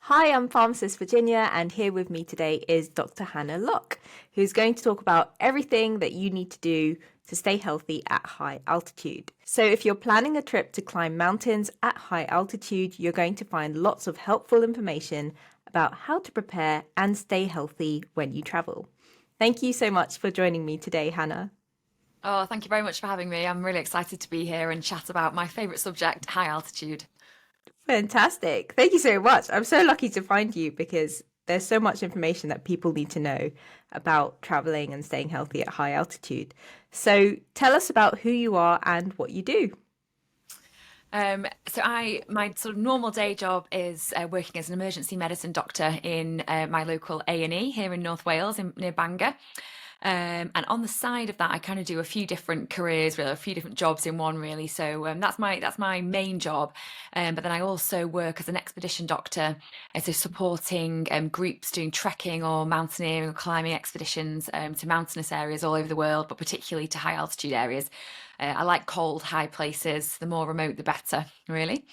Hi, I'm Pharmacist Virginia, and here with me today is Dr. Hannah Locke, who's going to talk about everything that you need to do to stay healthy at high altitude. So, if you're planning a trip to climb mountains at high altitude, you're going to find lots of helpful information about how to prepare and stay healthy when you travel. Thank you so much for joining me today, Hannah. Oh, thank you very much for having me. I'm really excited to be here and chat about my favourite subject, high altitude. Fantastic. Thank you so much. I'm so lucky to find you because there's so much information that people need to know about traveling and staying healthy at high altitude. So tell us about who you are and what you do. My sort of normal day job is working as an emergency medicine doctor in my local A&E here in North Wales, near Bangor. And on the side of that, I kind of do a few different careers, really, a few different jobs in one, really. So that's my main job. But then I also work as an expedition doctor, so supporting groups doing trekking or mountaineering or climbing expeditions to mountainous areas all over the world, but particularly to high altitude areas. I like cold, high places. The more remote, the better, really.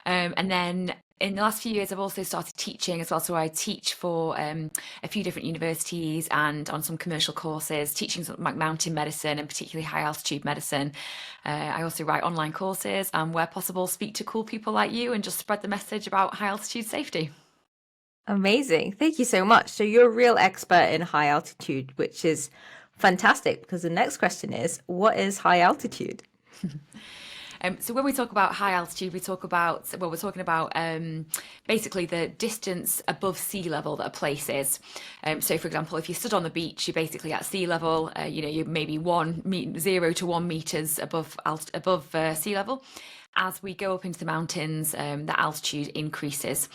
And then in the last few years, I've also started teaching as well. So I teach for a few different universities and on some commercial courses, teaching sort of like mountain medicine and particularly high altitude medicine. I also write online courses and, where possible, speak to cool people like you and just spread the message about high altitude safety. Amazing. Thank you so much. So you're a real expert in high altitude, which is fantastic because the next question is, what is high altitude? So when we talk about high altitude, we're talking about basically the distance above sea level that a place is. So for example, if you stood on the beach, you're basically at sea level. You're maybe 0 to 1 meters above sea level. As we go up into the mountains, the altitude increases.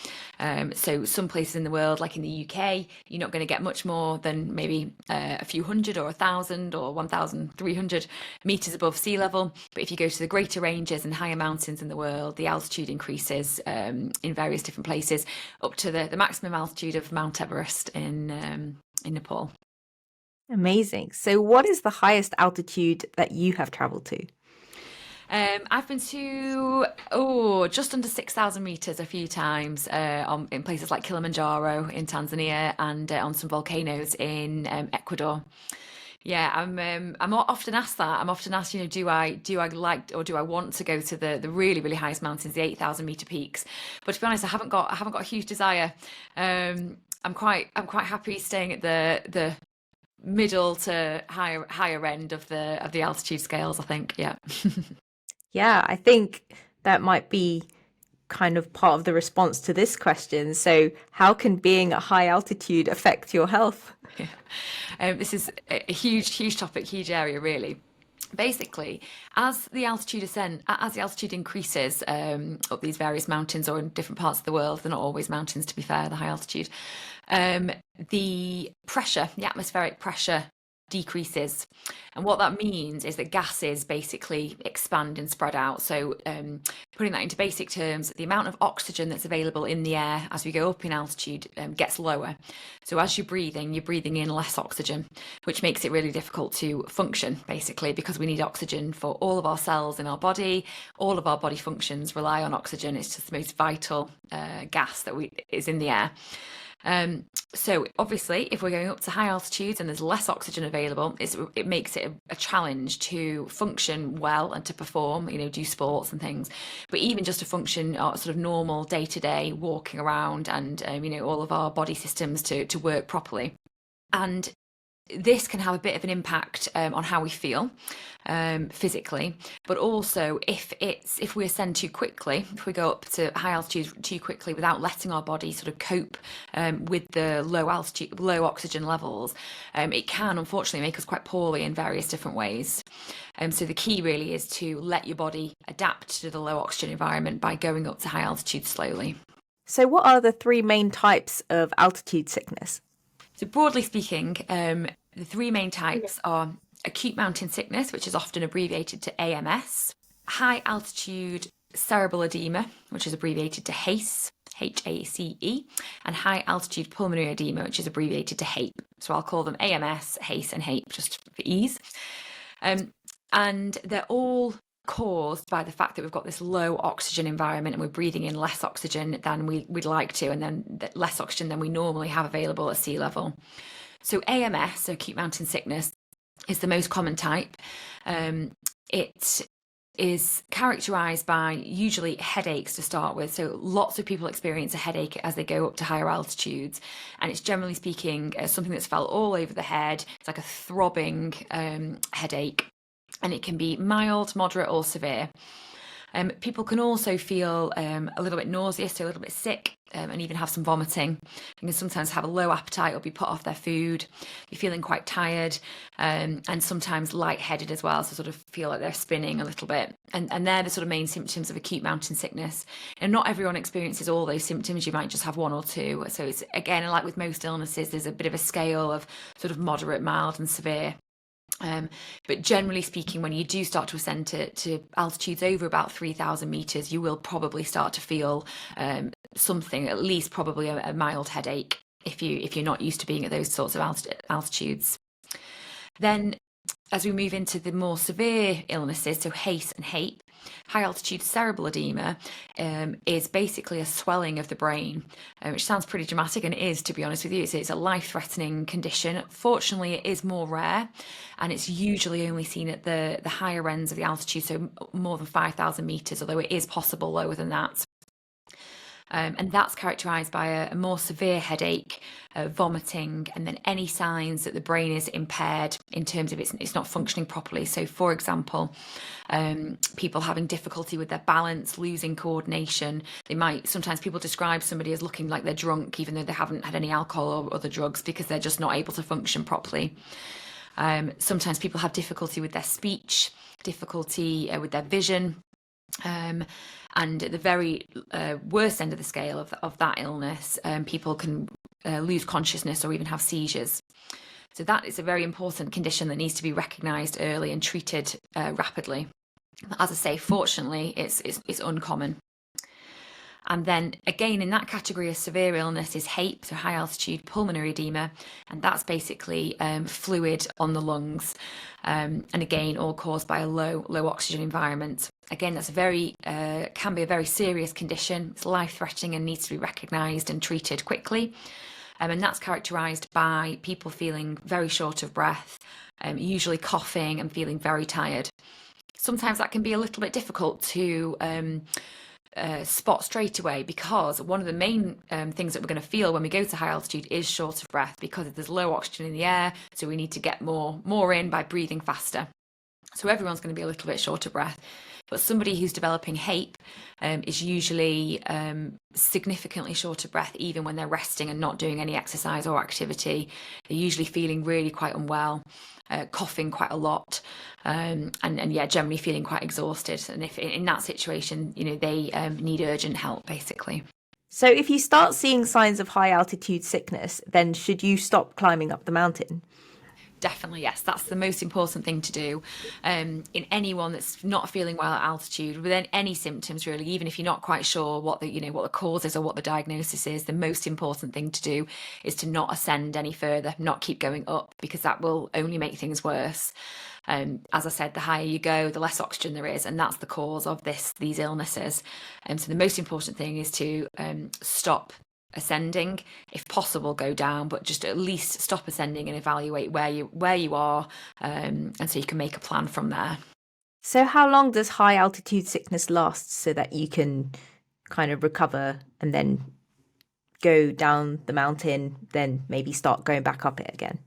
So some places in the world, like in the UK, you're not going to get much more than maybe a few hundred or 1,000 or 1,300 meters above sea level. But if you go to the greater ranges and higher mountains in the world, the altitude increases in various different places up to the maximum altitude of Mount Everest in Nepal. Amazing. So what is the highest altitude that you have traveled to? I've been to just under 6,000 meters a few times in places like Kilimanjaro in Tanzania and on some volcanoes in Ecuador. Yeah, I'm often asked that. I'm often asked, do I like or do I want to go to the really really highest mountains, the 8,000 meter peaks? But to be honest, I haven't got a huge desire. I'm quite happy staying at the middle to higher end of the altitude scales, I think. Yeah. Yeah, I think that might be kind of part of the response to this question. So, how can being at high altitude affect your health? Yeah. This is a huge topic, huge area, really. Basically, as the altitude increases up these various mountains or in different parts of the world, they're not always mountains, to be fair, the high altitude, um, the atmospheric pressure decreases. And what that means is that gases basically expand and spread out. So, putting that into basic terms, the amount of oxygen that's available in the air as we go up in altitude gets lower. So, as you're breathing in less oxygen, which makes it really difficult to function, basically, because we need oxygen for all of our cells in our body. All of our body functions rely on oxygen. It's just the most vital gas is in the air. So obviously, if we're going up to high altitudes and there's less oxygen available, it makes it a challenge to function well and to perform, do sports and things. But even just to function sort of normal day to day, walking around and, all of our body systems to work properly. And this can have a bit of an impact on how we feel physically, but also if we ascend too quickly, if we go up to high altitude too quickly without letting our body sort of cope with the low oxygen levels, it can unfortunately make us quite poorly in various different ways. So the key really is to let your body adapt to the low oxygen environment by going up to high altitude slowly. So, what are the three main types of altitude sickness? So broadly speaking, the three main types are acute mountain sickness, which is often abbreviated to AMS, high altitude cerebral edema, which is abbreviated to HACE, HACE, and high altitude pulmonary edema, which is abbreviated to HAPE. So I'll call them AMS, HACE, and HAPE just for ease. And they're all caused by the fact that we've got this low oxygen environment and we're breathing in less oxygen than we'd like to, and then less oxygen than we normally have available at sea level. So AMS, so acute mountain sickness, is the most common type. It is characterized by usually headaches to start with. So lots of people experience a headache as they go up to higher altitudes. And it's generally speaking something that's felt all over the head. It's like a throbbing headache. And it can be mild, moderate, or severe. People can also feel a little bit nauseous, so a little bit sick, and even have some vomiting. They can sometimes have a low appetite or be put off their food, be feeling quite tired, and sometimes lightheaded as well, so sort of feel like they're spinning a little bit. And they're the sort of main symptoms of acute mountain sickness. And not everyone experiences all those symptoms. You might just have one or two. So it's, again, like with most illnesses, there's a bit of a scale of sort of moderate, mild, and severe. But generally speaking, when you do start to ascend to altitudes over about 3,000 meters, you will probably start to feel something, at least probably a mild headache if you're not used to being at those sorts of altitudes. Then, as we move into the more severe illnesses, so HACE and HAPE, high altitude cerebral edema is basically a swelling of the brain, which sounds pretty dramatic, and it is, to be honest with you. It's a life-threatening condition. Fortunately, it is more rare, and it's usually only seen at the higher ends of the altitude, so more than 5,000 meters, although it is possible lower than that. And that's characterised by a more severe headache, vomiting, and then any signs that the brain is impaired in terms of it's not functioning properly. So, for example, people having difficulty with their balance, losing coordination. Sometimes people describe somebody as looking like they're drunk, even though they haven't had any alcohol or other drugs, because they're just not able to function properly. Sometimes people have difficulty with their speech, difficulty with their vision. And at the very worst end of the scale of that illness, people can lose consciousness or even have seizures. So that is a very important condition that needs to be recognised early and treated rapidly. As I say, fortunately, it's uncommon. And then again, in that category of severe illness is HAPE, so high altitude pulmonary edema, and that's basically fluid on the lungs, and again, all caused by a low oxygen environment. Again, that's can be a very serious condition. It's life-threatening and needs to be recognised and treated quickly. And that's characterised by people feeling very short of breath, usually coughing and feeling very tired. Sometimes that can be a little bit difficult to spot straight away, because one of the main things that we're going to feel when we go to high altitude is short of breath, because there's low oxygen in the air, so we need to get more in by breathing faster. So everyone's going to be a little bit short of breath. But somebody who's developing HAPE is usually significantly short of breath, even when they're resting and not doing any exercise or activity. They're usually feeling really quite unwell, coughing quite a lot, and yeah, generally feeling quite exhausted. And if in that situation, they need urgent help, basically. So if you start seeing signs of high altitude sickness, then should you stop climbing up the mountain? Definitely, yes. That's the most important thing to do in anyone that's not feeling well at altitude, with any symptoms really. Even if you're not quite sure what the cause is or what the diagnosis is, the most important thing to do is to not ascend any further, not keep going up, because that will only make things worse. As I said, the higher you go, the less oxygen there is, and that's the cause of these illnesses. So the most important thing is to stop ascending. If possible, go down, but just at least stop ascending and evaluate where you are, and so you can make a plan from there. So how long does high altitude sickness last, so that you can kind of recover and then go down the mountain, then maybe start going back up it again?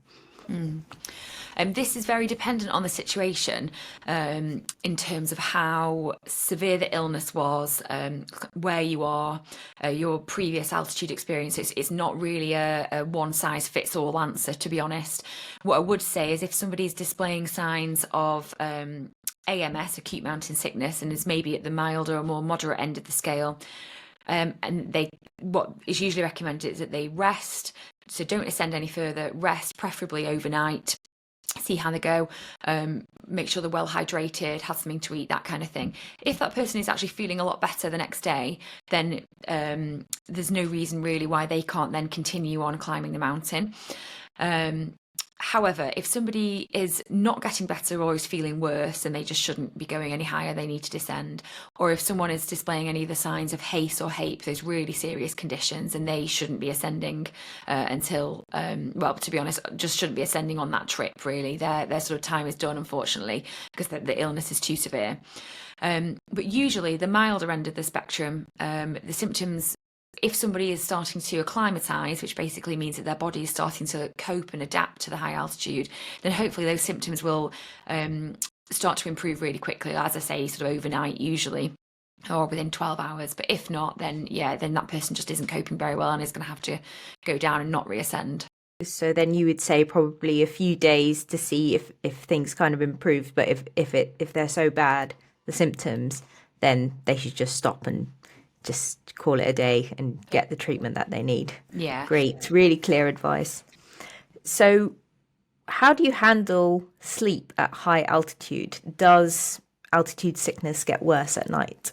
This is very dependent on the situation, in terms of how severe the illness was, where you are, your previous altitude experience. It's not really a one-size-fits-all answer, to be honest. What I would say is if somebody's displaying signs of AMS, acute mountain sickness, and is maybe at the milder or more moderate end of the scale, and what is usually recommended is that they rest. So don't ascend any further, rest, preferably overnight. See how they go, make sure they're well hydrated, have something to eat, that kind of thing. If that person is actually feeling a lot better the next day, then there's no reason really why they can't then continue on climbing the mountain. However, if somebody is not getting better or is feeling worse, then they just shouldn't be going any higher, they need to descend. Or if someone is displaying any of the signs of HACE or HAPE, those really serious conditions, and they shouldn't be ascending until, well, to be honest, just shouldn't be ascending on that trip, really. Their sort of time is done, unfortunately, because the illness is too severe. But usually the milder end of the spectrum, the symptoms, if somebody is starting to acclimatise, which basically means that their body is starting to cope and adapt to the high altitude, then hopefully those symptoms will start to improve really quickly, as I say, sort of overnight usually, or within 12 hours. But if not, then then that person just isn't coping very well and is going to have to go down and not reascend. So then you would say probably a few days to see if things kind of improve, but if they're so bad, the symptoms, then they should just stop and just call it a day and get the treatment that they need. Yeah. Great. Really clear advice. So how do you handle sleep at high altitude? Does altitude sickness get worse at night?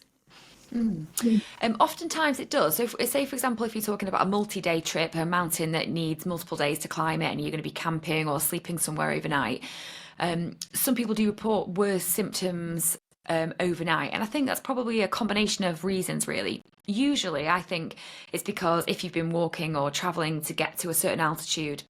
Oftentimes it does. So, say for example, if you're talking about a multi-day trip, a mountain that needs multiple days to climb it, and you're going to be camping or sleeping somewhere overnight, some people do report worse symptoms overnight, and I think that's probably a combination of reasons, really. Usually, I think it's because if you've been walking or traveling to get to a certain altitude,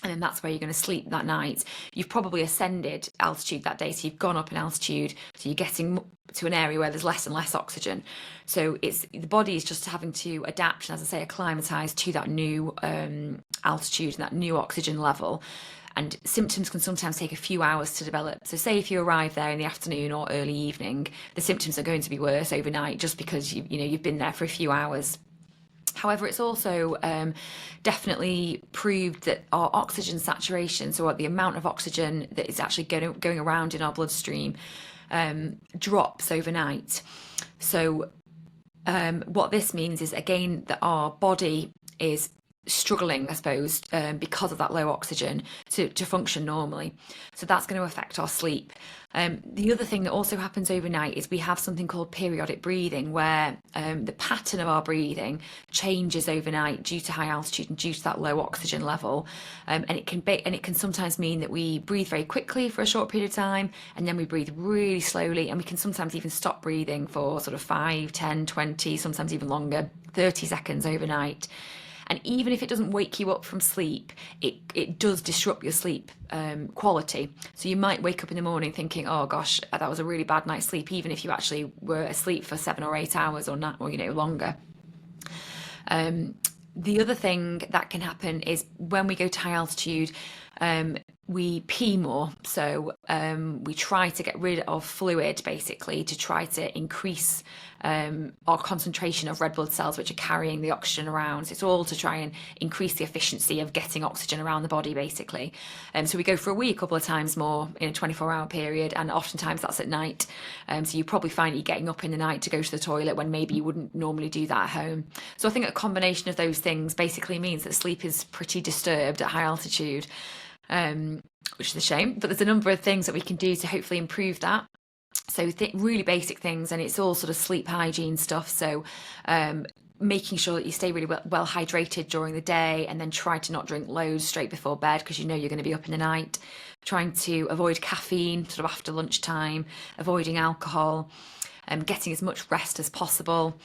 and then that's where you're going to sleep that night, you've probably ascended altitude that day, so you've gone up in altitude, so you're getting to an area where there's less and less oxygen. So it's the body is just having to adapt and, as I say, acclimatise to that new altitude and that new oxygen level. And symptoms can sometimes take a few hours to develop. So say if you arrive there in the afternoon or early evening, the symptoms are going to be worse overnight just because you've been there for a few hours. However, it's also definitely proved that our oxygen saturation, so the amount of oxygen that is actually going around in our bloodstream, drops overnight. So what this means is, again, that our body is struggling, I suppose, because of that low oxygen to function normally. So that's going to affect our sleep. The other thing that also happens overnight is we have something called periodic breathing, where the pattern of our breathing changes overnight due to high altitude and due to that low oxygen level. And it can sometimes mean that we breathe very quickly for a short period of time, and then we breathe really slowly, and we can sometimes even stop breathing for sort of 5, 10, 20, sometimes even longer, 30 seconds overnight. And even if it doesn't wake you up from sleep, it does disrupt your sleep quality. So you might wake up in the morning thinking, oh gosh, that was a really bad night's sleep, even if you actually were asleep for 7 or 8 hours or longer. The other thing that can happen is when we go to high altitude, we pee more. So we try to get rid of fluid, basically, to try to increase our concentration of red blood cells, which are carrying the oxygen around. So it's all to try and increase the efficiency of getting oxygen around the body, basically. So we go for a wee a couple of times more in a 24-hour period, and oftentimes that's at night. So you probably find you're getting up in the night to go to the toilet when maybe you wouldn't normally do that at home. So I think a combination of those things basically means that sleep is pretty disturbed at high altitude. Which is a shame, but there's a number of things that we can do to hopefully improve that. So really basic things, and it's all sort of sleep hygiene stuff. So making sure that you stay really well hydrated during the day, and then try to not drink loads straight before bed because you're going to be up in the night. Trying to avoid caffeine sort of after lunchtime, avoiding alcohol, getting as much rest as possible.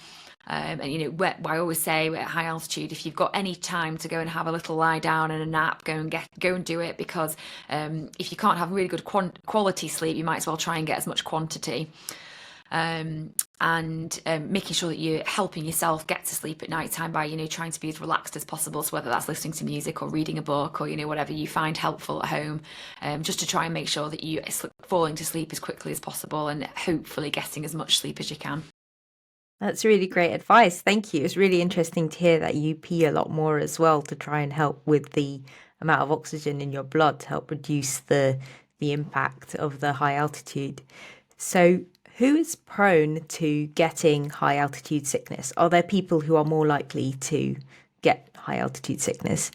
And I always say at high altitude, if you've got any time to go and have a little lie down and a nap, go and do it, because if you can't have really good quality sleep, you might as well try and get as much quantity. And making sure that you're helping yourself get to sleep at night time by trying to be as relaxed as possible. So whether that's listening to music or reading a book or whatever you find helpful at home, just to try and make sure that you falling to sleep as quickly as possible and hopefully getting as much sleep as you can. That's really great advice. Thank you. It's really interesting to hear that you pee a lot more as well to try and help with the amount of oxygen in your blood to help reduce the impact of the high altitude. So who is prone to getting high altitude sickness? Are there people who are more likely to get high altitude sickness?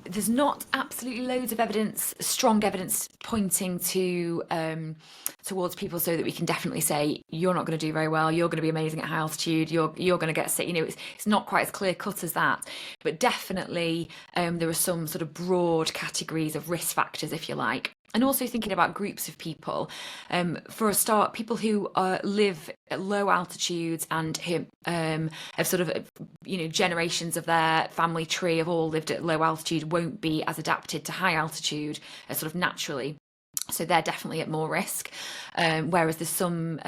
there's not absolutely loads of evidence, strong evidence pointing to towards people so that we can definitely say you're not going to do very well, you're going to be amazing at high altitude, you're going to get sick. It's not quite as clear cut as that, but definitely there are some sort of broad categories of risk factors, if you like. And also thinking about groups of people. For a start, people who live at low altitudes and who have sort of, generations of their family tree have all lived at low altitude won't be as adapted to high altitude sort of naturally. So they're definitely at more risk. Whereas there's some,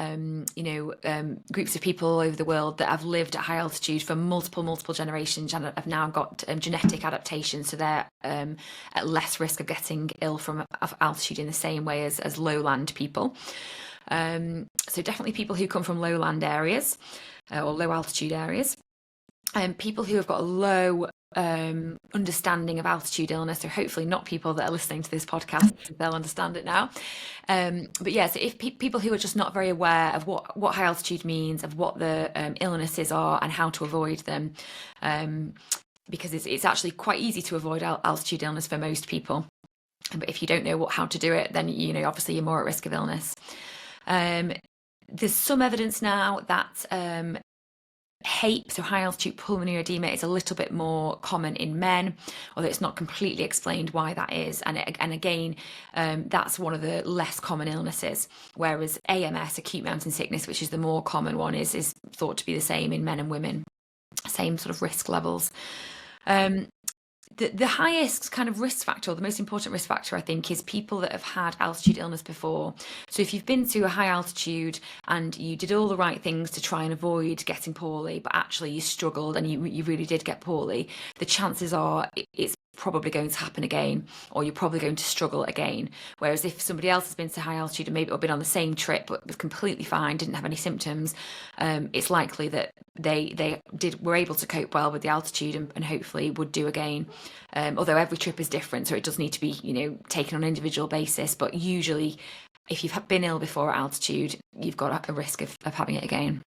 groups of people all over the world that have lived at high altitude for multiple generations and have now got genetic adaptation. So they're at less risk of getting ill from altitude in the same way as lowland people. So definitely people who come from lowland areas or low altitude areas. People who have got a low understanding of altitude illness, so hopefully not people that are listening to this podcast, they'll understand it now. But yeah, so if people who are just not very aware of what high altitude means, of what the illnesses are and how to avoid them, because it's actually quite easy to avoid altitude illness for most people. But if you don't know how to do it, then obviously you're more at risk of illness. There's some evidence now that HAPE, so high altitude pulmonary edema, is a little bit more common in men, although it's not completely explained why that is. And again, that's one of the less common illnesses, whereas AMS, acute mountain sickness, which is the more common one, is thought to be the same in men and women, same sort of risk levels. The highest kind of risk factor, or the most important risk factor, I think, is people that have had altitude illness before. So if you've been to a high altitude and you did all the right things to try and avoid getting poorly, but actually you struggled and you really did get poorly, the chances are it's probably going to happen again, or you're probably going to struggle again. Whereas if somebody else has been to high altitude and maybe or been on the same trip but was completely fine, didn't have any symptoms, it's likely that they were able to cope well with the altitude and hopefully would do again. Although every trip is different, so it does need to be taken on an individual basis. But usually, if you've been ill before at altitude, you've got a risk of having it again.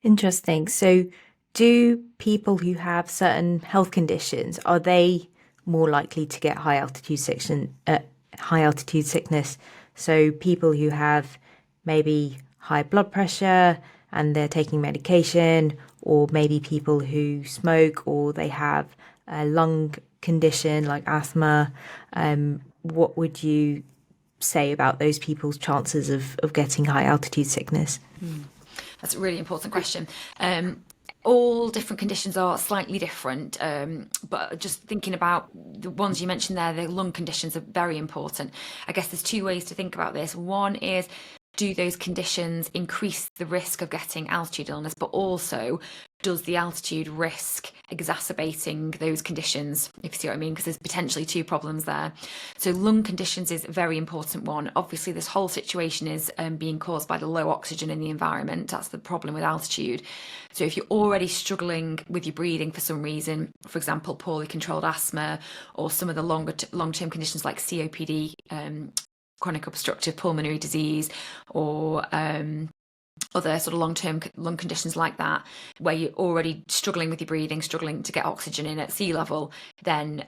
Interesting. So do people who have certain health conditions, are they more likely to get high altitude sickness? So people who have maybe high blood pressure and they're taking medication, or maybe people who smoke, or they have a lung condition like asthma, what would you say about those people's chances of getting high altitude sickness? That's a really important question. All different conditions are slightly different, but just thinking about the ones you mentioned there, the lung conditions are very important. I guess there's two ways to think about this. One is, do those conditions increase the risk of getting altitude illness, but also does the altitude risk exacerbating those conditions, if you see what I mean? Because there's potentially two problems there. So lung conditions is a very important one. Obviously, this whole situation is being caused by the low oxygen in the environment. That's the problem with altitude. So if you're already struggling with your breathing for some reason, for example, poorly controlled asthma, or some of the long-term conditions like COPD, chronic obstructive pulmonary disease, or other sort of long-term lung conditions like that, where you're already struggling with your breathing, struggling to get oxygen in at sea level, then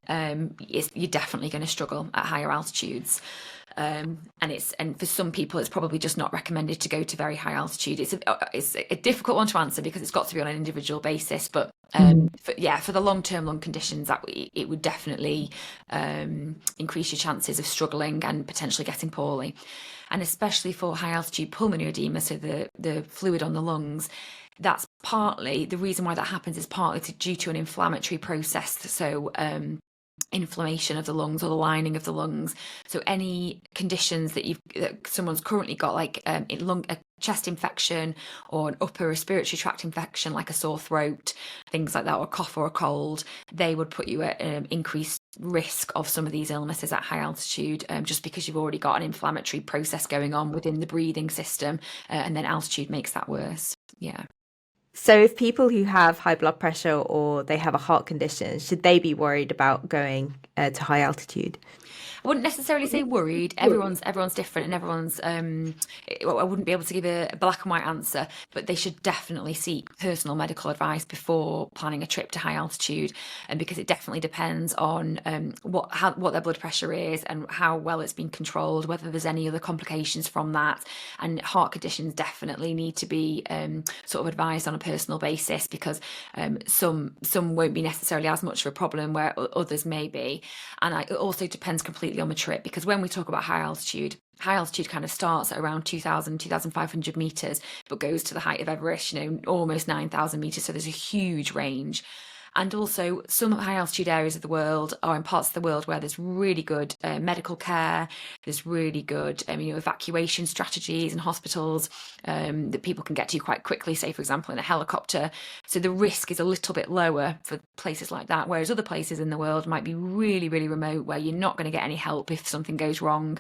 you're definitely going to struggle at higher altitudes. And for some people, it's probably just not recommended to go to very high altitude. It's a difficult one to answer because it's got to be on an individual basis. But for the long-term lung conditions, it would definitely increase your chances of struggling and potentially getting poorly. And especially for high altitude pulmonary edema, so the fluid on the lungs, that's partly the reason why that happens is partly due to an inflammatory process. So inflammation of the lungs or the lining of the lungs. So any conditions that someone's currently got, like a chest infection or an upper respiratory tract infection, like a sore throat, things like that, or a cough or a cold, they would put you at increased risk of some of these illnesses at high altitude, just because you've already got an inflammatory process going on within the breathing system, and then altitude makes that worse. Yeah. So if people who have high blood pressure or they have a heart condition, should they be worried about going to high altitude? I wouldn't necessarily say worried. Everyone's different, and everyone's. I wouldn't be able to give a black and white answer, but they should definitely seek personal medical advice before planning a trip to high altitude, and because it definitely depends on what their blood pressure is and how well it's been controlled, whether there's any other complications from that, and heart conditions definitely need to be sort of advised on a personal basis because some won't be necessarily as much of a problem where others may be, and it also depends completely on the trip because when we talk about high altitude kind of starts at around 2,000, 2,500 meters, but goes to the height of Everest, almost 9,000 meters. So there's a huge range. And also, some high altitude areas of the world are in parts of the world where there's really good medical care, there's really good evacuation strategies and hospitals that people can get to quite quickly, say, for example, in a helicopter. So the risk is a little bit lower for places like that, whereas other places in the world might be really, really remote where you're not going to get any help if something goes wrong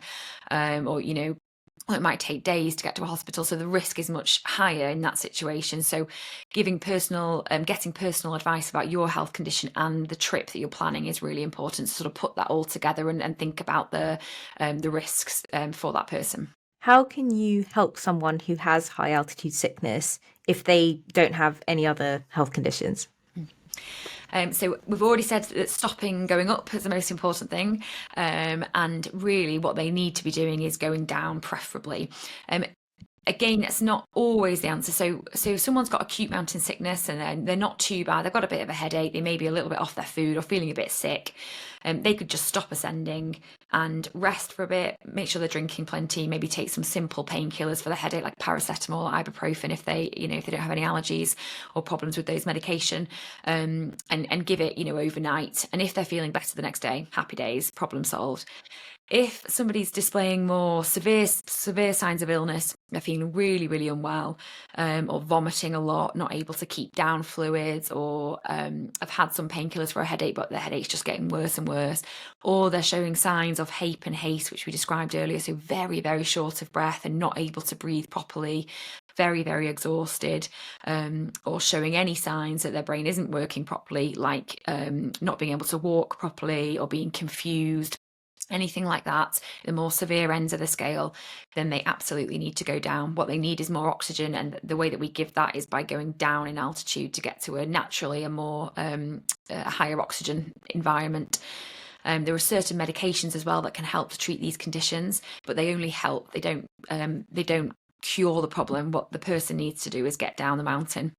or it might take days to get to a hospital, so the risk is much higher in that situation. So getting personal advice about your health condition and the trip that you're planning is really important to sort of put that all together and think about the risks for that person. How can you help someone who has high altitude sickness if they don't have any other health conditions? So we've already said that stopping going up is the most important thing, and really what they need to be doing is going down preferably. Again, that's not always the answer. So if someone's got acute mountain sickness and they're not too bad, they've got a bit of a headache, they may be a little bit off their food or feeling a bit sick, they could just stop ascending and rest for a bit, make sure they're drinking plenty, maybe take some simple painkillers for the headache like paracetamol or ibuprofen if they don't have any allergies or problems with those medication, and give it overnight. And if they're feeling better the next day, happy days, problem solved. If somebody's displaying more severe signs of illness, they're feeling really, really unwell, or vomiting a lot, not able to keep down fluids, or have had some painkillers for a headache, but their headache's just getting worse and worse, or they're showing signs of HAPE and HACE, which we described earlier, so very, very short of breath and not able to breathe properly, very, very exhausted, or showing any signs that their brain isn't working properly, like not being able to walk properly or being confused, anything like that, the more severe ends of the scale, then they absolutely need to go down. What they need is more oxygen, and the way that we give that is by going down in altitude to get to a more higher oxygen environment. There are certain medications as well that can help to treat these conditions, but they only help. They don't cure the problem. What the person needs to do is get down the mountain.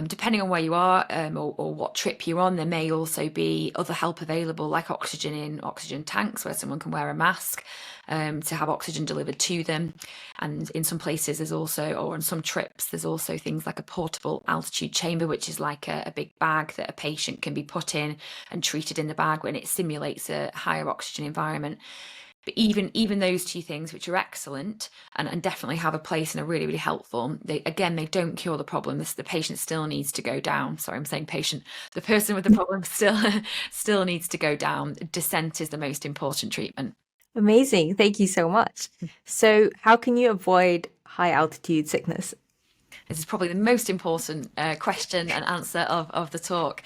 Depending on where you are or what trip you're on, there may also be other help available, like oxygen in oxygen tanks where someone can wear a mask to have oxygen delivered to them. And in some places there's also, or on some trips, there's also things like a portable altitude chamber, which is like a big bag that a patient can be put in and treated in the bag when it simulates a higher oxygen environment. But even those two things, which are excellent and definitely have a place and are really, really helpful, they don't cure the problem. The patient still needs to go down. Sorry, I'm saying patient. The person with the problem still needs to go down. Descent is the most important treatment. Amazing. Thank you so much. So how can you avoid high altitude sickness? This is probably the most important question and answer of the talk.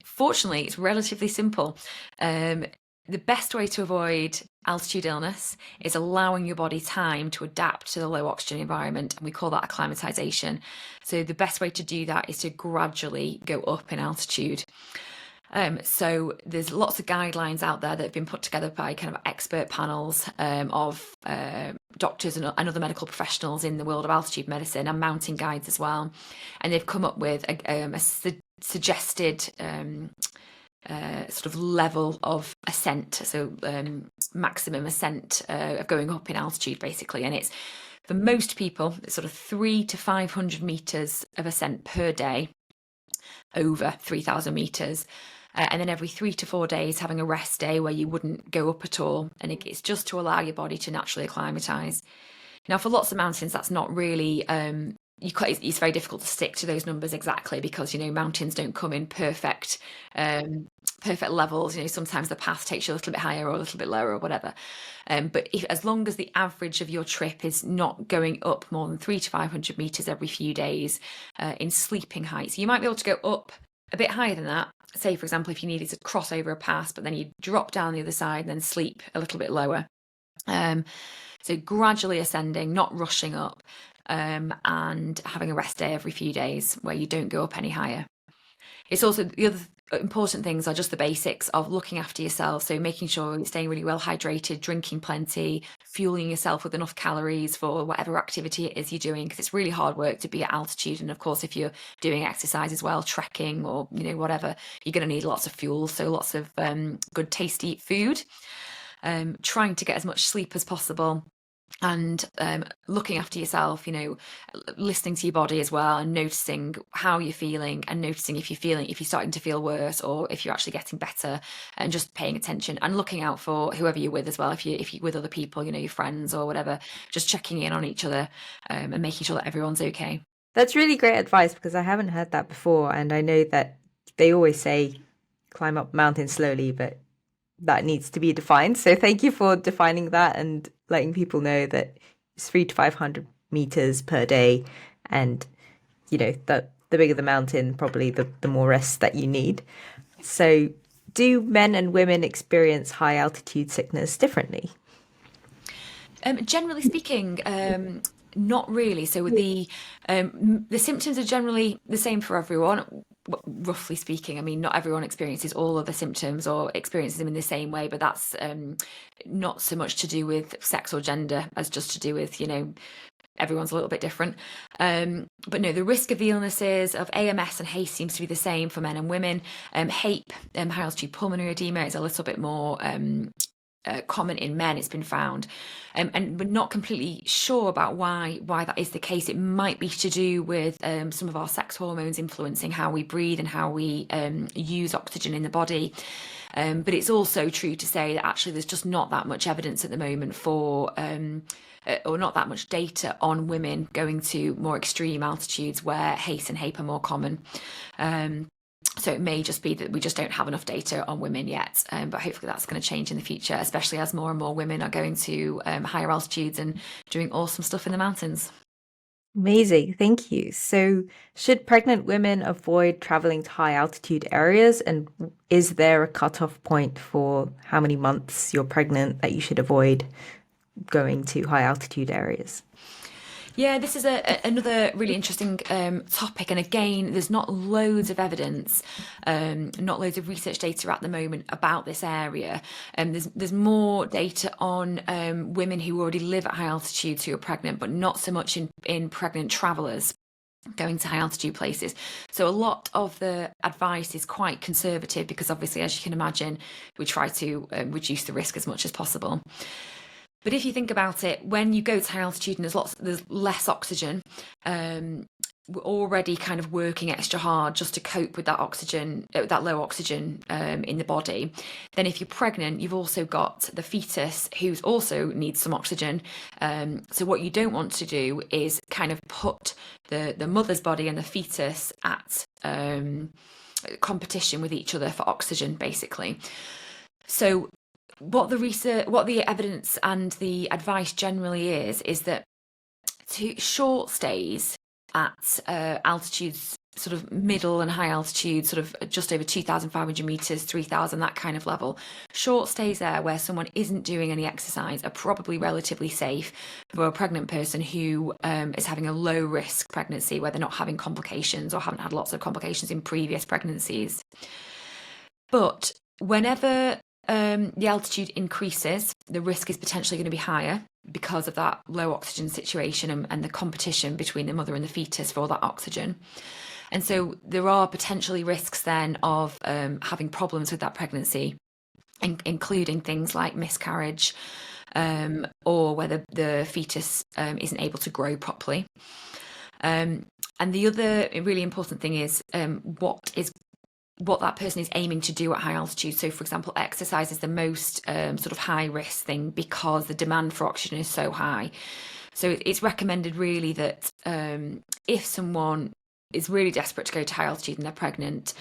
Fortunately, it's relatively simple. The best way to avoid altitude illness is allowing your body time to adapt to the low oxygen environment, and we call that acclimatization. So the best way to do that is to gradually go up in altitude. So there's lots of guidelines out there that have been put together by kind of expert panels of doctors and other medical professionals in the world of altitude medicine, and mountain guides as well. And they've come up with a suggested sort of level of ascent, so maximum ascent of going up in altitude, basically. And it's, for most people, it's sort of 300 to 500 meters of ascent per day over 3,000 meters. And then every 3 to 4 days having a rest day where you wouldn't go up at all. And it's just to allow your body to naturally acclimatize. Now, for lots of mountains, that's not really it's very difficult to stick to those numbers exactly because mountains don't come in perfect perfect levels. Sometimes the path takes you a little bit higher or a little bit lower or whatever. But as long as the average of your trip is not going up more than 300 to 500 meters every few days in sleeping height, so you might be able to go up a bit higher than that. Say, for example, if you needed to cross over a pass, but then you drop down the other side and then sleep a little bit lower. So gradually ascending, not rushing up, and having a rest day every few days where you don't go up any higher. It's also, the other important things are just the basics of looking after yourself. So making sure you're staying really well hydrated, drinking plenty, fueling yourself with enough calories for whatever activity it is you're doing, because it's really hard work to be at altitude. And of course, if you're doing exercise as well, trekking or whatever, you're going to need lots of fuel. So lots of good tasty food, trying to get as much sleep as possible, and looking after yourself, listening to your body as well, and noticing how you're feeling, and noticing if you're starting to feel worse or if you're actually getting better, and just paying attention and looking out for whoever you're with as well. If you're with other people, your friends or whatever, just checking in on each other, and making sure that everyone's okay. That's really great advice, because I haven't heard that before, and I know that they always say climb up mountains slowly, but that needs to be defined. So thank you for defining that and letting people know that it's 300 to 500 meters per day, and the bigger the mountain, probably the more rest that you need. So do men and women experience high altitude sickness differently? Generally speaking, not really. So the symptoms are generally the same for everyone, roughly speaking. I mean, not everyone experiences all of the symptoms or experiences them in the same way, but that's not so much to do with sex or gender as just to do with, everyone's a little bit different. But no, the risk of the illnesses of AMS and HACE seems to be the same for men and women. HAPE, high altitude pulmonary edema, is a little bit more common in men, it's been found, and we're not completely sure about why that is the case. It might be to do with some of our sex hormones influencing how we breathe and how we use oxygen in the body, but it's also true to say that actually there's just not that much evidence at the moment for or not that much data on women going to more extreme altitudes where HACE and HAPE are more common. So it may just be that we just don't have enough data on women yet, but hopefully that's going to change in the future, especially as more and more women are going to higher altitudes and doing awesome stuff in the mountains. Amazing, thank you. So should pregnant women avoid traveling to high altitude areas, and is there a cutoff point for how many months you're pregnant that you should avoid going to high altitude areas? Yeah, this is another really interesting topic. And again, there's not loads of evidence, not loads of research data at the moment about this area. There's more data on women who already live at high altitudes who are pregnant, but not so much in pregnant travellers going to high altitude places. So a lot of the advice is quite conservative because obviously, as you can imagine, we try to reduce the risk as much as possible. But if you think about it, when you go to high altitude and there's less oxygen, we're already kind of working extra hard just to cope with that oxygen, that low oxygen in the body. Then if you're pregnant, you've also got the fetus who's also needs some oxygen. So what you don't want to do is kind of put the mother's body and the fetus at competition with each other for oxygen, basically. So what the evidence and the advice generally is that short stays at altitudes, sort of middle and high altitude, sort of just over 2,500 meters, 3,000, that kind of level. Short stays there where someone isn't doing any exercise are probably relatively safe for a pregnant person who is having a low risk pregnancy, where they're not having complications or haven't had lots of complications in previous pregnancies. But whenever the altitude increases, the risk is potentially going to be higher because of that low oxygen situation and the competition between the mother and the fetus for all that oxygen. And so there are potentially risks then of having problems with that pregnancy, including things like miscarriage, or whether the fetus isn't able to grow properly. And the other really important thing is what that person is aiming to do at high altitude. So, for example, exercise is the most sort of high risk thing because the demand for oxygen is so high. So it's recommended really that if someone is really desperate to go to high altitude and they're pregnant,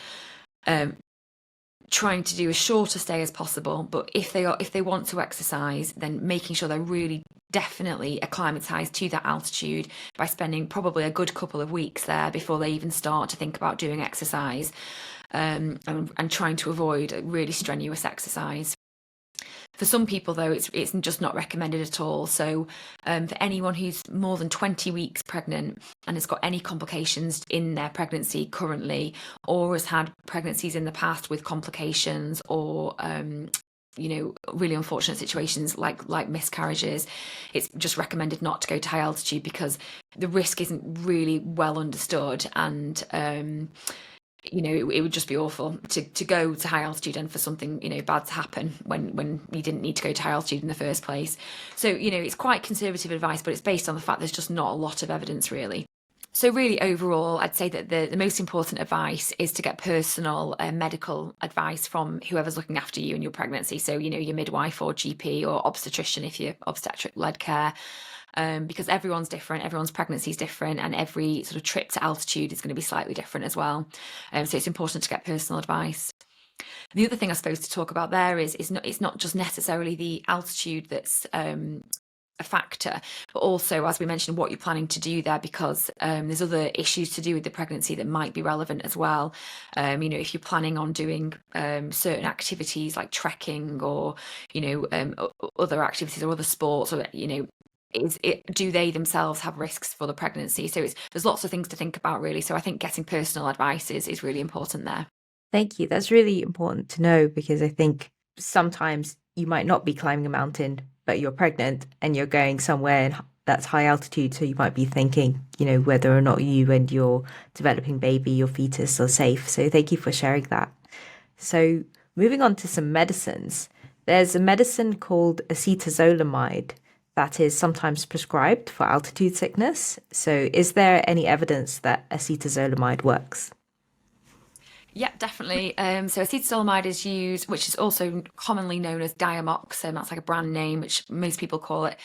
trying to do as short a stay as possible. But if they want to exercise, then making sure they're really definitely acclimatized to that altitude by spending probably a good couple of weeks there before they even start to think about doing exercise, and trying to avoid really strenuous exercise. For some people, though, it's just not recommended at all. So for anyone who's more than 20 weeks pregnant and has got any complications in their pregnancy currently, or has had pregnancies in the past with complications, or really unfortunate situations like miscarriages, it's just recommended not to go to high altitude because the risk isn't really well understood, and it would just be awful to go to high altitude and for something bad to happen when you didn't need to go to high altitude in the first place. So it's quite conservative advice, but it's based on the fact there's just not a lot of evidence really. So really overall, I'd say that the most important advice is to get personal medical advice from whoever's looking after you in your pregnancy. So your midwife or GP or obstetrician if you're obstetric led care. Because everyone's different, everyone's pregnancy is different, and every sort of trip to altitude is going to be slightly different as well. So it's important to get personal advice. The other thing I suppose to talk about there is it's not just necessarily the altitude that's a factor, but also, as we mentioned, what you're planning to do there, because there's other issues to do with the pregnancy that might be relevant as well. If you're planning on doing certain activities like trekking or other activities or other sports, or do they themselves have risks for the pregnancy? So there's lots of things to think about really. So I think getting personal advice is really important there. Thank you. That's really important to know, because I think sometimes you might not be climbing a mountain, but you're pregnant and you're going somewhere that's high altitude. So you might be thinking, whether or not you and your developing baby, your fetus, are safe. So thank you for sharing that. So moving on to some medicines, there's a medicine called acetazolamide that is sometimes prescribed for altitude sickness. So is there any evidence that acetazolamide works? Yeah, definitely. So acetazolamide is used, which is also commonly known as Diamox, and that's like a brand name, which most people call it.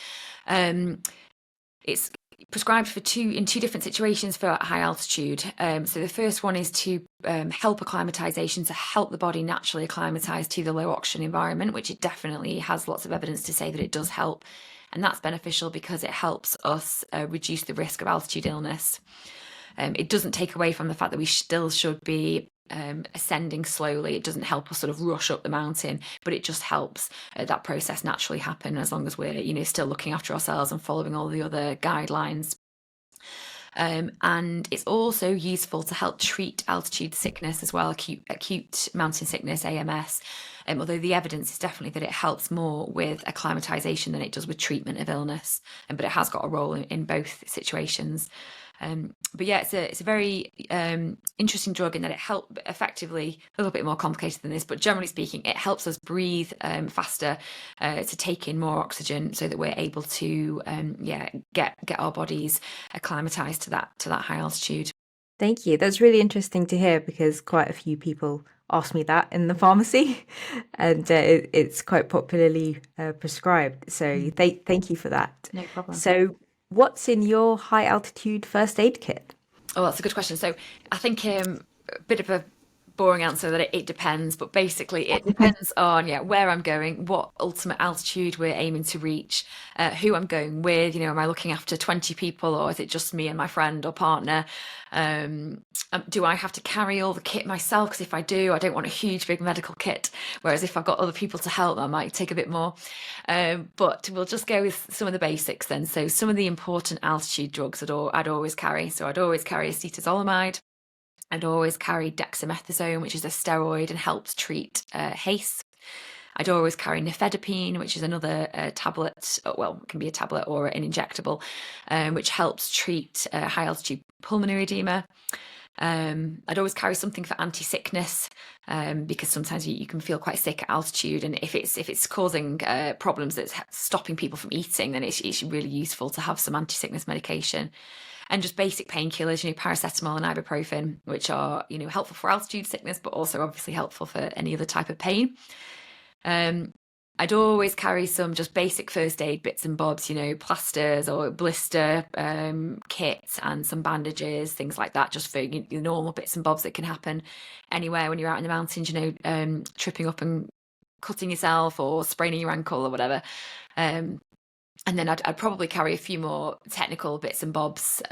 It's prescribed in two different situations for high altitude. So the first one is to help acclimatization, to help the body naturally acclimatize to the low oxygen environment, which it definitely has lots of evidence to say that it does help. And that's beneficial because it helps us reduce the risk of altitude illness. It doesn't take away from the fact that we still should be ascending slowly. It doesn't help us sort of rush up the mountain, but it just helps that process naturally happen, as long as we're still looking after ourselves and following all the other guidelines. And it's also useful to help treat altitude sickness as well, acute mountain sickness, AMS. Although the evidence is definitely that it helps more with acclimatization than it does with treatment of illness. But it has got a role in both situations. But yeah, it's a very interesting drug in that it helps effectively, a little bit more complicated than this, but generally speaking, it helps us breathe faster, to take in more oxygen, so that we're able to get our bodies acclimatized to that high altitude. Thank you. That's really interesting to hear, because quite a few people ask me that in the pharmacy, and it's quite popularly prescribed. So thank you for that. No problem. So what's in your high altitude first aid kit? Oh, that's a good question. So I think a bit of a boring answer that it depends, but basically it depends on where I'm going, what ultimate altitude we're aiming to reach, who I'm going with. Am I looking after 20 people, or is it just me and my friend or partner? Do I have to carry all the kit myself? Because if I do, I don't want a huge big medical kit, whereas if I've got other people to help, that might take a bit more. But we'll just go with some of the basics then. So some of the important altitude drugs that I'd always carry. So I'd always carry acetazolamide. I'd always carry dexamethasone, which is a steroid and helps treat HACE. I'd always carry nifedipine, which is another tablet, well, it can be a tablet or an injectable, which helps treat high altitude pulmonary edema. I'd always carry something for anti-sickness, because sometimes you can feel quite sick at altitude, and if it's causing problems that's stopping people from eating, then it's really useful to have some anti-sickness medication. And just basic painkillers, paracetamol and ibuprofen, which are, helpful for altitude sickness, but also obviously helpful for any other type of pain. I'd always carry some just basic first aid bits and bobs, plasters or blister kits and some bandages, things like that, just for your normal bits and bobs that can happen anywhere when you're out in the mountains, tripping up and cutting yourself or spraining your ankle or whatever. And then I'd probably carry a few more technical bits and bobs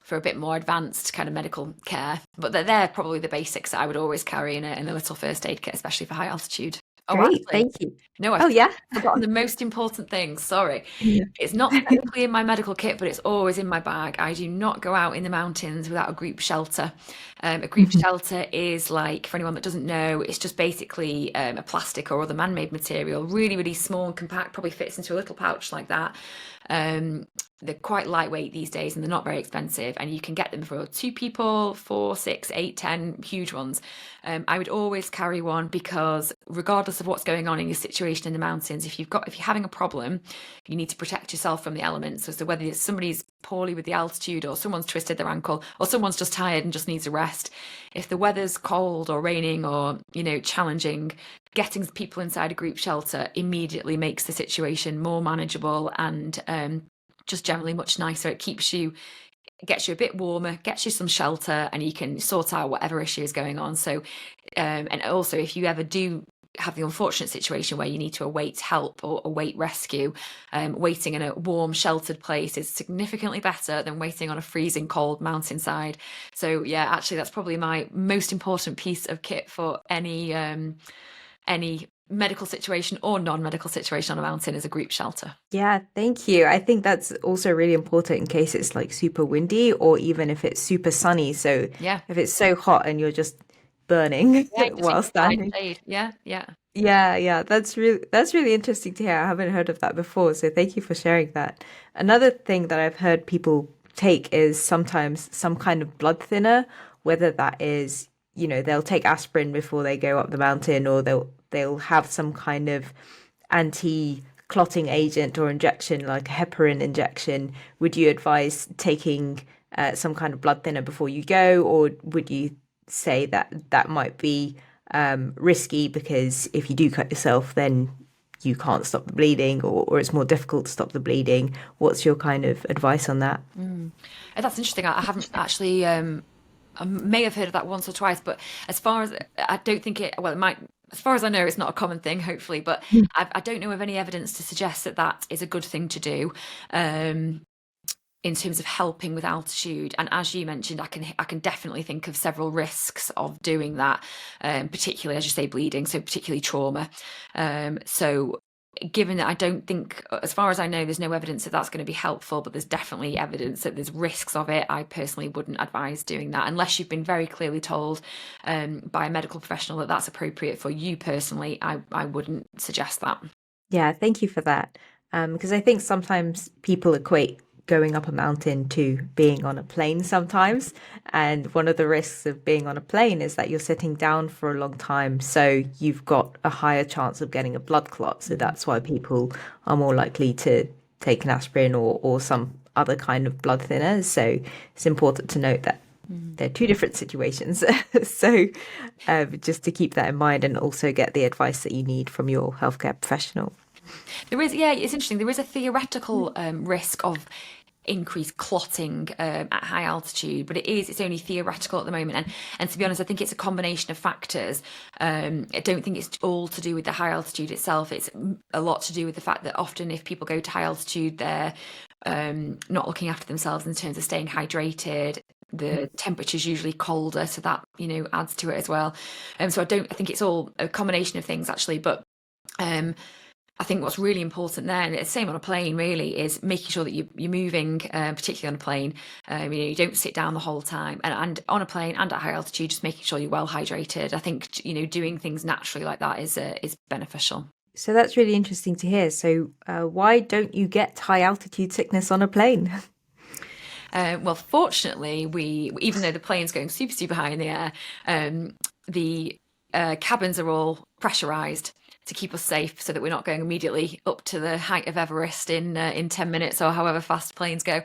for a bit more advanced kind of medical care. But they're probably the basics that I would always carry in a little first aid kit, especially for high altitude. Oh, Great, actually, thank you. no, Oh, I've yeah. forgotten the most important thing. Sorry. Yeah. It's not technically in my medical kit, but it's always in my bag. I do not go out in the mountains without a group shelter. A group Mhm. shelter is like, for anyone that doesn't know, it's just basically a plastic or other man-made material, really, really small and compact, probably fits into a little pouch like that. They're quite lightweight these days and they're not very expensive, and you can get them for 2 people, 4, 6, 8, 10, huge ones. I would always carry one because regardless of what's going on in your situation in the mountains, if you're having a problem, you need to protect yourself from the elements. So whether somebody's poorly with the altitude or someone's twisted their ankle or someone's just tired and just needs a rest, if the weather's cold or raining or challenging, getting people inside a group shelter immediately makes the situation more manageable and just generally much nicer. It gets you a bit warmer, gets you some shelter, and you can sort out whatever issue is going on. So, and also if you ever do have the unfortunate situation where you need to await help or await rescue, waiting in a warm, sheltered place is significantly better than waiting on a freezing cold mountainside. So yeah, actually that's probably my most important piece of kit for any medical situation or non-medical situation on a mountain is a group shelter. Yeah, thank you. I think that's also really important in case it's like super windy or even if it's super sunny. So Yeah. if it's so hot and you're just burning Yeah, just while standing. shade. Yeah, yeah. Yeah, that's really interesting to hear. I haven't heard of that before, so thank you for sharing that. Another thing that I've heard people take is sometimes some kind of blood thinner, whether that is, they'll take aspirin before they go up the mountain or they'll have some kind of anti-clotting agent or injection like a heparin injection. Would you advise taking some kind of blood thinner before you go, or would you say that that might be risky because if you do cut yourself, then you can't stop the bleeding, or it's more difficult to stop the bleeding? What's your kind of advice on that? That's interesting. I haven't actually. I may have heard of that once or twice, but as far as I don't think it. Well, it might. As far as I know, it's not a common thing. Hopefully, but I don't know of any evidence to suggest that that is a good thing to do. In terms of helping with altitude, and as you mentioned, I can definitely think of several risks of doing that, particularly as you say, bleeding, so particularly trauma. So given that I don't think, as far as I know, there's no evidence that that's going to be helpful, but there's definitely evidence that there's risks of it. I personally wouldn't advise doing that unless you've been very clearly told by a medical professional that that's appropriate for you personally. I wouldn't suggest that. Yeah, thank you for that. Because I think sometimes people equate going up a mountain to being on a plane sometimes. And one of the risks of being on a plane is that you're sitting down for a long time. So you've got a higher chance of getting a blood clot. So that's why people are more likely to take an aspirin or some other kind of blood thinner. So it's important to note that they're two different situations. So just to keep that in mind and also get the advice that you need from your healthcare professional. There is, yeah, it's interesting. There is a theoretical risk of increased clotting at high altitude, but it's only theoretical at the moment. And to be honest, I think it's a combination of factors. I don't think it's all to do with the high altitude itself. It's a lot to do with the fact that often if people go to high altitude, they're not looking after themselves in terms of staying hydrated. The temperature's usually colder, so that adds to it as well. So I think it's all a combination of things actually, but I think what's really important there, and it's the same on a plane really, is making sure that you're moving, particularly on a plane. You don't sit down the whole time, and on a plane and at high altitude, just making sure you're well hydrated. I think doing things naturally like that is beneficial. So that's really interesting to hear. So why don't you get high altitude sickness on a plane? Well, fortunately, even though the plane's going super, super high in the air, the cabins are all pressurized. to keep us safe so that we're not going immediately up to the height of Everest in 10 minutes or however fast planes go,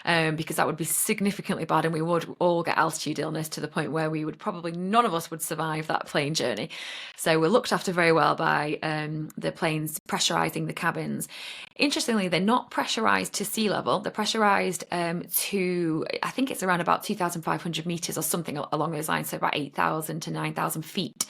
because that would be significantly bad and we would all get altitude illness to the point where we would probably, none of us would survive that plane journey. So we're looked after very well by the planes pressurising the cabins. Interestingly, they're not pressurised to sea level. They're pressurised to, I think it's around about 2,500 metres or something along those lines, so about 8,000 to 9,000 feet.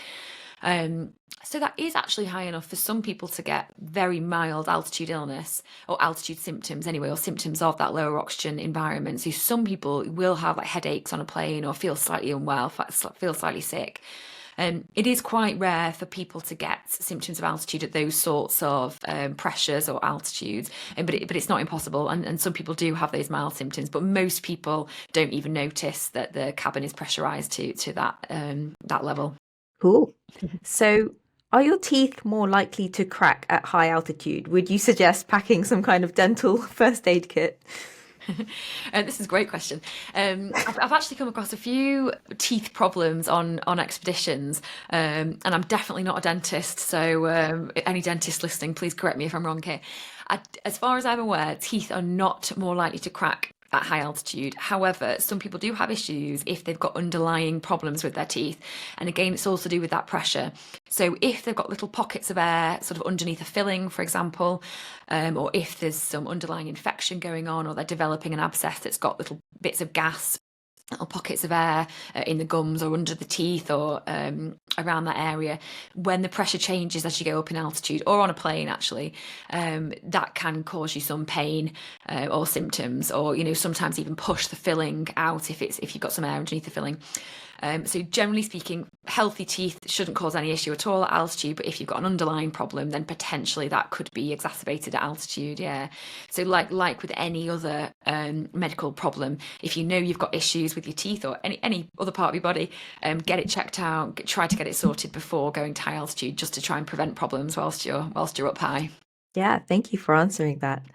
So that is actually high enough for some people to get very mild altitude illness or altitude symptoms anyway, or symptoms of that lower oxygen environment. So some people will have like headaches on a plane or feel slightly unwell, feel slightly sick. It is quite rare for people to get symptoms of altitude at those sorts of pressures or altitudes, but it's not impossible. And some people do have those mild symptoms, but most people don't even notice that the cabin is pressurized to that level. Cool. So are your teeth more likely to crack at high altitude? Would you suggest packing some kind of dental first aid kit? This is a great question. I've actually come across a few teeth problems on expeditions, and I'm definitely not a dentist, so any dentist listening, please correct me if I'm wrong here. As far as I'm aware, teeth are not more likely to crack at high altitude. However, some people do have issues if they've got underlying problems with their teeth. And again, it's all to do with that pressure. So if they've got little pockets of air sort of underneath a filling, for example, or if there's some underlying infection going on, or they're developing an abscess that's got little bits of gas, little pockets of air in the gums or under the teeth or around that area, when the pressure changes as you go up in altitude or on a plane actually, that can cause you some pain or symptoms, or sometimes even push the filling out if you've got some air underneath the filling. So generally speaking, healthy teeth shouldn't cause any issue at all at altitude, but if you've got an underlying problem, then potentially that could be exacerbated at altitude. Yeah. So like with any other medical problem, if you know you've got issues with your teeth or any other part of your body, get it checked out, try to get it sorted before going to high altitude, just to try and prevent problems whilst you're up high. Yeah, thank you for answering that.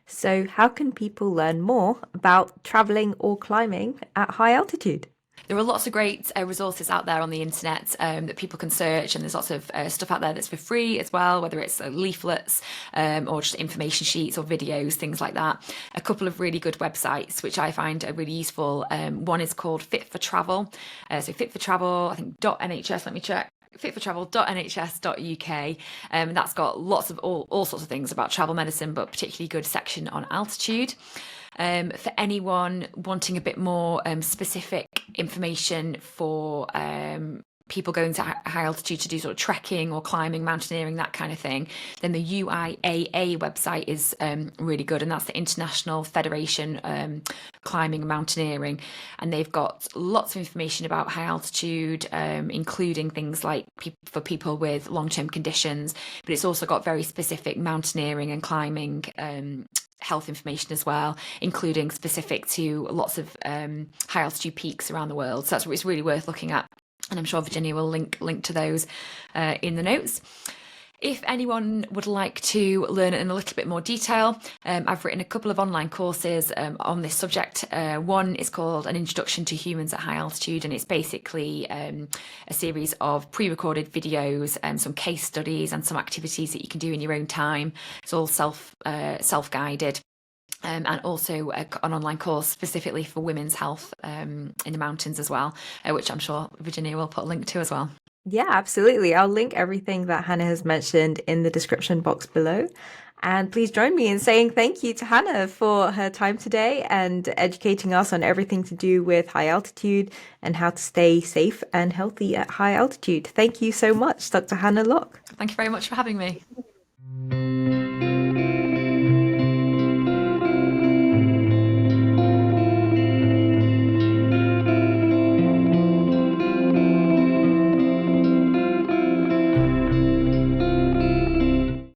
So how can people learn more about traveling or climbing at high altitude? There are lots of great resources out there on the internet that people can search, and there's lots of stuff out there that's for free as well, whether it's leaflets or just information sheets or videos, things like that. A couple of really good websites which I find are really useful. One is called Fit for Travel. So Fit for Travel, I think .nhs, let me check. fitfortravel.nhs.uk, and that's got lots of all sorts of things about travel medicine, but particularly good section on altitude. For anyone wanting a bit more specific information for people going to high altitude to do sort of trekking or climbing, mountaineering, that kind of thing, then the UIAA website is really good, and that's the International Federation Climbing and Mountaineering, and they've got lots of information about high altitude, including things like for people with long-term conditions, but it's also got very specific mountaineering and climbing health information as well, including specific to lots of high altitude peaks around the world. So it's really worth looking at, and I'm sure Virginia will link to those in the notes. If anyone would like to learn it in a little bit more detail, I've written a couple of online courses on this subject. One is called An Introduction to Humans at High Altitude, and it's basically a series of pre-recorded videos and some case studies and some activities that you can do in your own time. It's all self-guided. And also an online course specifically for women's health in the mountains as well, which I'm sure Virginia will put a link to as well. Yeah, absolutely. I'll link everything that Hannah has mentioned in the description box below. And please join me in saying thank you to Hannah for her time today and educating us on everything to do with high altitude and how to stay safe and healthy at high altitude. Thank you so much, Dr. Hannah Locke. Thank you very much for having me.